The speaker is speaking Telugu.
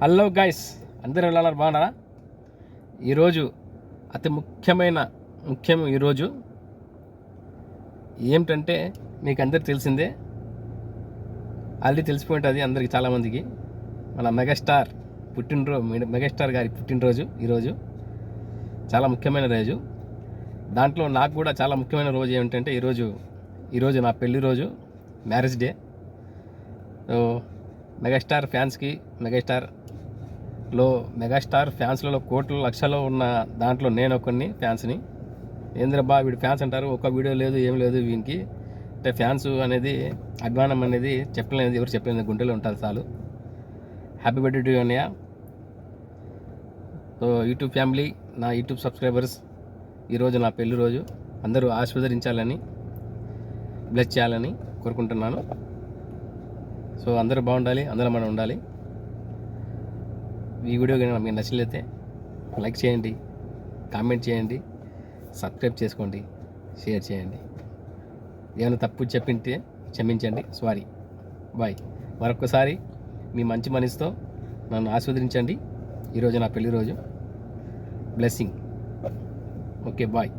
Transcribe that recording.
హలో గైస్, అందరూ ఎలా ఉన్నారు? బాగున్నారా? ఈరోజు అతి ముఖ్యం ఈరోజు ఏమిటంటే మీకు అందరికి తెలిసిందే, ఆల్రెడీ తెలిసిపోయి ఉంటుంది అందరికి, చాలామందికి. మన మెగాస్టార్ గారి పుట్టినరోజు ఈరోజు. చాలా ముఖ్యమైన రోజు. దాంట్లో నాకు కూడా చాలా ముఖ్యమైన రోజు ఏమిటంటే ఈరోజు నా పెళ్లి రోజు, మ్యారేజ్ డే. సో మెగాస్టార్ ఫ్యాన్స్కి, మెగాస్టార్ ఫ్యాన్స్లలో కోట్ల లక్షల్లో ఉన్న దాంట్లో నేను కొన్ని ఫ్యాన్స్ని. ఏంద్రబ్బా వీడి ఫ్యాన్స్ అంటారు, ఒక్క వీడియో లేదు ఏం లేదు వీనికి అంటే. ఫ్యాన్స్ అనేది, అభిమానం అనేది చెప్పలేదు, ఎవరు చెప్పలేదు, గుండెలో ఉంటుంది చాలు. హ్యాపీ బర్త్డే టు అన్నయ్య. సో యూట్యూబ్ ఫ్యామిలీ, నా యూట్యూబ్ సబ్స్క్రైబర్స్, ఈరోజు నా పెళ్లి రోజు. అందరూ ఆశీర్వదించాలని, బ్లెస్ చేయాలని కోరుకుంటున్నాను. సో అందరూ బాగుండాలి, అందరూ మనం ఉండాలి. ఈ వీడియో కనుక మీకు నచ్చినట్లయితే లైక్ చేయండి, కామెంట్ చేయండి, సబ్స్క్రైబ్ చేసుకోండి, షేర్ చేయండి. ఏమైనా తప్పు చెప్పింటే క్షమించండి, సారీ. బాయ్. మరొకసారి మీ మంచి మనసుతో నన్ను ఆస్వాదించండి. ఈరోజు నా పెళ్లి రోజు. బ్లెస్సింగ్. Okay, bye.